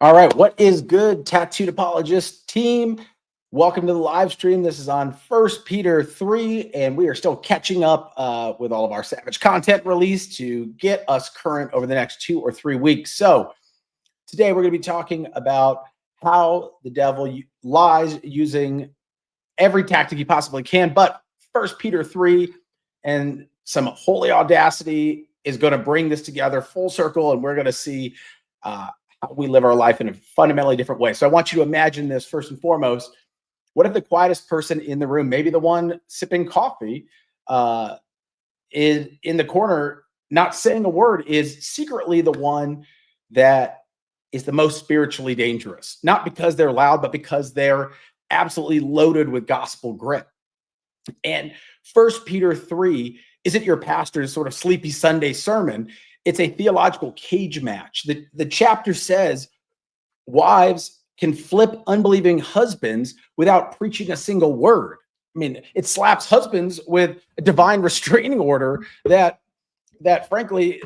All right, what is good, Tattooed Apologist team? Welcome to the live stream. This is on First Peter 3, and we are still catching up with all of our Savage content release to get us current over the next 2 or 3 weeks. So today we're going to be talking about how the devil lies using every tactic he possibly can. But First Peter 3 and some holy audacity is going to bring this together full circle, and we're going to see how we live our life in a fundamentally different way. So I want you to imagine this first and foremost. What if the quietest person in the room, maybe the one sipping coffee, is in the corner, not saying a word, is secretly the one that is the most spiritually dangerous? Not because they're loud, but because they're absolutely loaded with gospel grit. And First Peter 3 isn't your pastor's sort of sleepy Sunday sermon. It's a theological cage match. The chapter says wives can flip unbelieving husbands without preaching a single word. I mean, it slaps husbands with a divine restraining order that frankly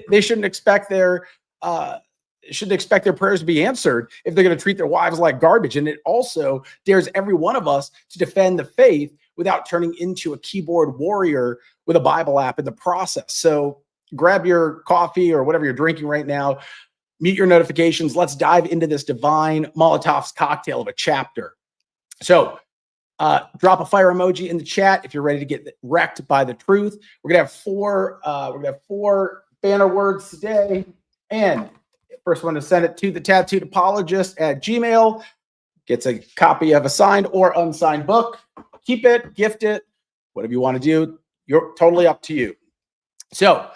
they shouldn't expect their prayers to be answered if they're going to treat their wives like garbage. And it also dares every one of us to defend the faith without turning into a keyboard warrior with a Bible app in the process. So grab your coffee or whatever you're drinking right now, mute your notifications. Let's dive into this divine Molotov's cocktail of a chapter. So drop a fire emoji in the chat if you're ready to get wrecked by the truth. We're gonna have four banner words today. And first one to send it to the Tattooed Apologist at Gmail gets a copy of a signed or unsigned book. Keep it, gift it, whatever you want to do. You're totally up to you. So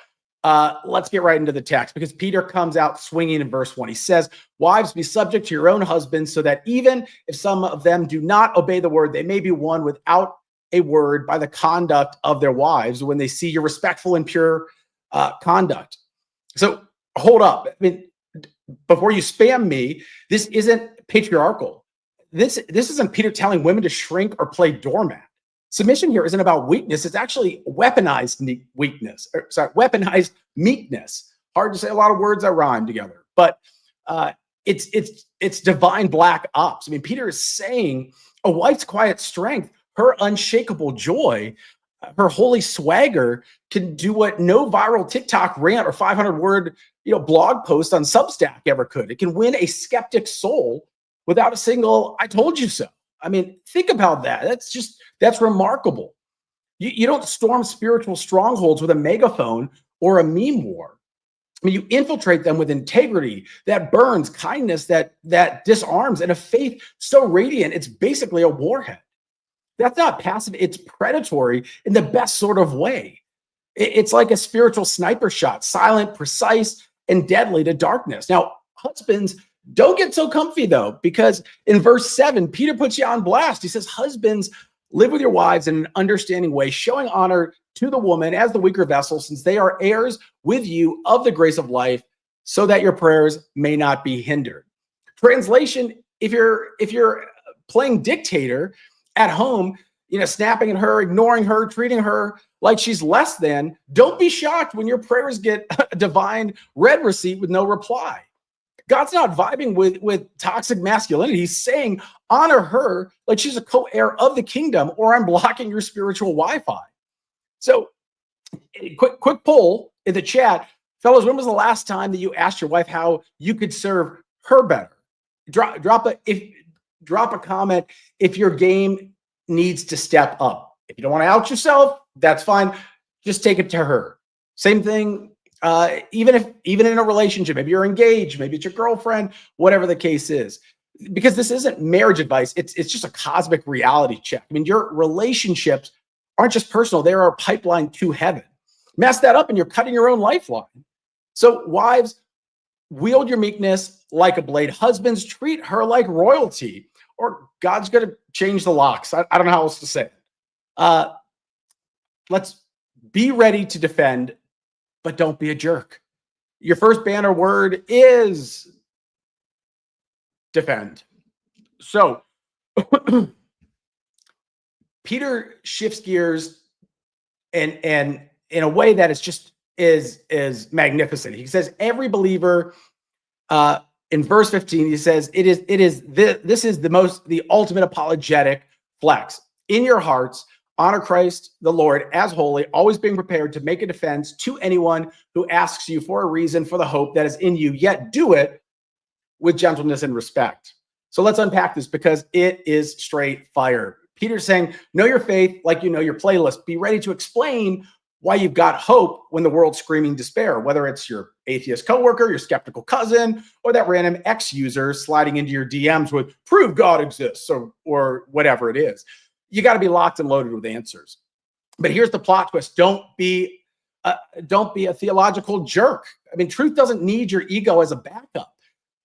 let's get right into the text, because Peter comes out swinging in verse 1. He says, wives, be subject to your own husbands, so that even if some of them do not obey the word, they may be won without a word by the conduct of their wives when they see your respectful and pure conduct. So hold up. I mean, before you spam me, this isn't patriarchal. This isn't Peter telling women to shrink or play doormat. Submission here isn't about weakness. It's actually weaponized weaponized meekness. Hard to say a lot of words that rhyme together, but it's divine black ops. I mean, Peter is saying a wife's quiet strength, her unshakable joy, her holy swagger can do what no viral TikTok rant or 500-word blog post on Substack ever could. It can win a skeptic soul without a single "I told you so." I mean, think about that. That's remarkable. You don't storm spiritual strongholds with a megaphone or a meme war. I mean, you infiltrate them with integrity that burns, kindness that disarms, and a faith so radiant it's basically a warhead. That's not passive, it's predatory in the best sort of way. It's like a spiritual sniper shot, silent, precise, and deadly to darkness. Now, husbands, don't get so comfy though, because in verse 7, Peter puts you on blast. He says, husbands, live with your wives in an understanding way, showing honor to the woman as the weaker vessel, since they are heirs with you of the grace of life, so that your prayers may not be hindered. Translation, if you're playing dictator at home, snapping at her, ignoring her, treating her like she's less than, don't be shocked when your prayers get a divine red receipt with no reply. God's not vibing with toxic masculinity. He's saying, honor her like she's a co-heir of the kingdom, or I'm blocking your spiritual Wi-Fi. So quick poll in the chat. Fellas, when was the last time that you asked your wife how you could serve her better? Drop a comment if your game needs to step up. If you don't want to out yourself, that's fine. Just take it to her. Same thing. Even in a relationship, maybe you're engaged, maybe it's your girlfriend, whatever the case is, because this isn't marriage advice. It's just a cosmic reality check. I mean, your relationships aren't just personal. They are a pipeline to heaven. Mess that up and you're cutting your own lifeline. So wives, wield your meekness like a blade. Husbands, treat her like royalty, or God's going to change the locks. I don't know how else to say it. Let's be ready to defend, but don't be a jerk. Your first banner word is defend. So Peter shifts gears and in a way that is magnificent. He says every believer In verse 15, he says, this is the ultimate apologetic flex. In your hearts, honor Christ the Lord as holy, always being prepared to make a defense to anyone who asks you for a reason for the hope that is in you, yet do it with gentleness and respect. So let's unpack this because it is straight fire. Peter's saying, know your faith like you know your playlist. Be ready to explain why you've got hope when the world's screaming despair, whether it's your atheist coworker, your skeptical cousin, or that random ex-user sliding into your DMs with prove God exists or whatever it is. You got to be locked and loaded with answers. But here's the plot twist. Don't be a theological jerk. I mean, truth doesn't need your ego as a backup.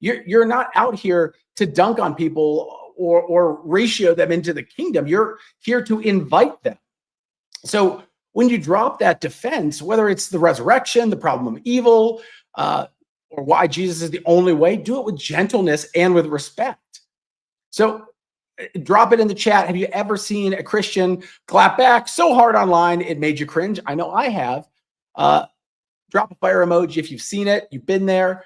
You're not out here to dunk on people or ratio them into the kingdom. You're here to invite them. So when you drop that defense, whether it's the resurrection, the problem of evil, or why Jesus is the only way, do it with gentleness and with respect. So drop it in the chat. Have you ever seen a Christian clap back so hard online it made you cringe? I know I have. Drop a fire emoji if you've seen it. You've been there.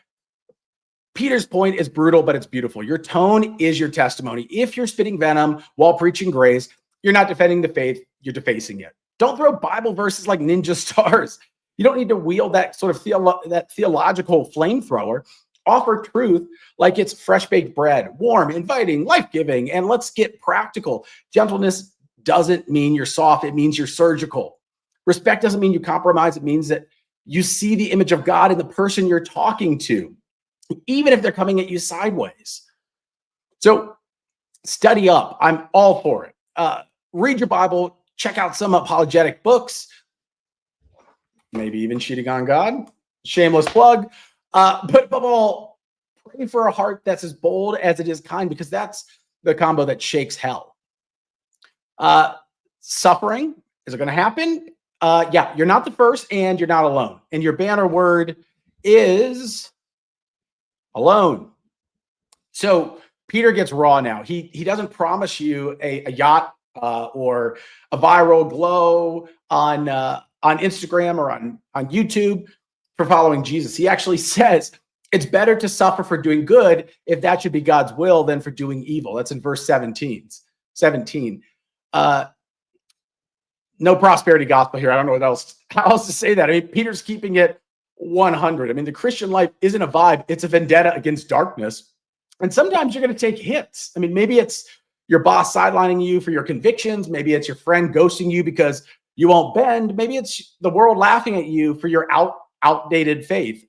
Peter's point is brutal, but it's beautiful. Your tone is your testimony. If you're spitting venom while preaching grace, you're not defending the faith, you're defacing it. Don't throw Bible verses like ninja stars. You don't need to wield that sort of theological flamethrower. Offer truth like it's fresh-baked bread, warm, inviting, life-giving, and let's get practical. Gentleness doesn't mean you're soft. It means you're surgical. Respect doesn't mean you compromise. It means that you see the image of God in the person you're talking to, even if they're coming at you sideways. So study up. I'm all for it. Read your Bible. Check out some apologetic books. Maybe even cheating on God. Shameless plug. But above all, pray for a heart that's as bold as it is kind, because that's the combo that shakes hell. Suffering, is it going to happen? Yeah, you're not the first and you're not alone. And your banner word is alone. So Peter gets raw now. He doesn't promise you a yacht or a viral glow on Instagram or on YouTube for following Jesus. He actually says it's better to suffer for doing good if that should be God's will than for doing evil. That's in verse 17. No prosperity gospel here. I don't know how else to say that. I mean, Peter's keeping it 100. I mean, the Christian life isn't a vibe. It's a vendetta against darkness. And sometimes you're going to take hits. I mean, maybe it's your boss sidelining you for your convictions. Maybe it's your friend ghosting you because you won't bend. Maybe it's the world laughing at you for your outdated faith.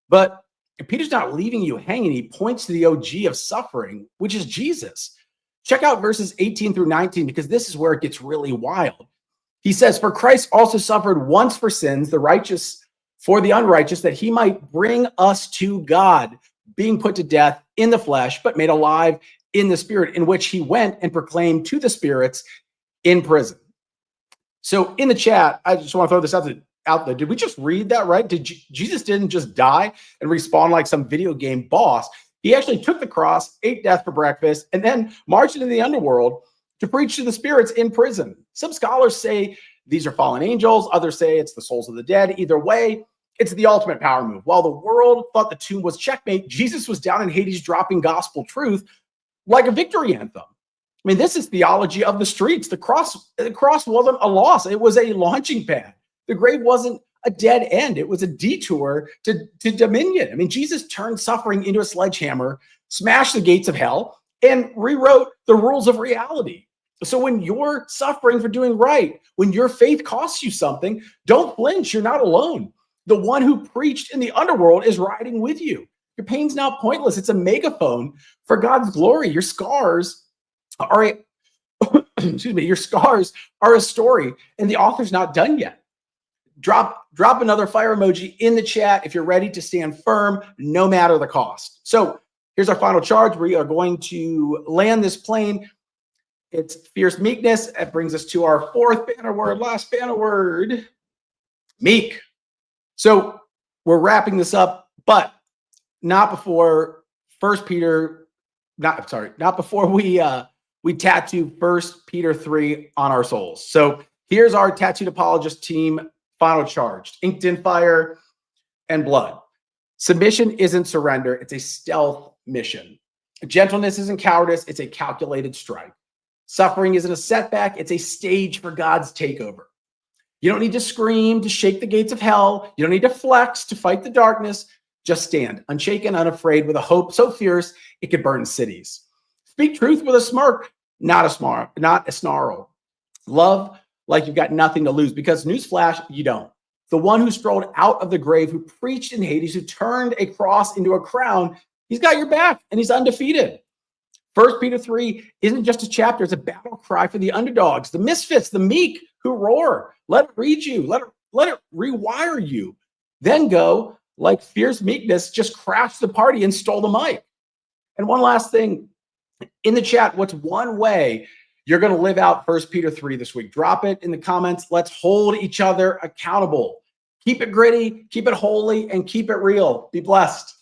But Peter's not leaving you hanging. He points to the OG of suffering, which is Jesus. Check out verses 18 through 19, because this is where it gets really wild. He says, for Christ also suffered once for sins, the righteous for the unrighteous, that he might bring us to God, being put to death in the flesh, but made alive in the spirit, in which he went and proclaimed to the spirits in prison. So in the chat, I just want to throw this out there. Did we just read that right? Jesus didn't just die and respawn like some video game boss. He actually took the cross, ate death for breakfast, and then marched into the underworld to preach to the spirits in prison. Some scholars say these are fallen angels. Others say it's the souls of the dead. Either way, it's the ultimate power move. While the world thought the tomb was checkmate, Jesus was down in Hades dropping gospel truth like a victory anthem. I mean, this is theology of the streets. The cross wasn't a loss. It was a launching pad. The grave wasn't a dead end. It was a detour to dominion. I mean, Jesus turned suffering into a sledgehammer, smashed the gates of hell, and rewrote the rules of reality. So when you're suffering for doing right, when your faith costs you something, don't flinch. You're not alone. The one who preached in the underworld is riding with you. Your pain's not pointless. It's a megaphone for God's glory. Your scars are your scars are a story, and the author's not done yet. Drop another fire emoji in the chat if you're ready to stand firm, no matter the cost. So here's our final charge. We are going to land this plane. It's fierce meekness. That brings us to our fourth banner word, last banner word, meek. So we're wrapping this up, but not before not before we tattoo 1 Peter 3 on our souls. So here's our tattooed apologist team final charge, inked in fire and blood. Submission isn't surrender, it's a stealth mission. Gentleness isn't cowardice, it's a calculated strike. Suffering isn't a setback, it's a stage for God's takeover. You don't need to scream to shake the gates of hell. You don't need to flex to fight the darkness. Just stand, unshaken, unafraid, with a hope so fierce it could burn cities. Speak truth with a smirk, not a snarl. Love like you've got nothing to lose, because newsflash, you don't. The one who strolled out of the grave, who preached in Hades, who turned a cross into a crown, he's got your back and he's undefeated. 1 Peter 3 isn't just a chapter, it's a battle cry for the underdogs, the misfits, the meek who roar. Let it read you, let it rewire you. Then go, like fierce meekness, just crash the party and stole the mic. And one last thing, in the chat, what's one way you're going to live out 1 Peter 3 this week? Drop it in the comments. Let's hold each other accountable. Keep it gritty, keep it holy, and keep it real. Be blessed.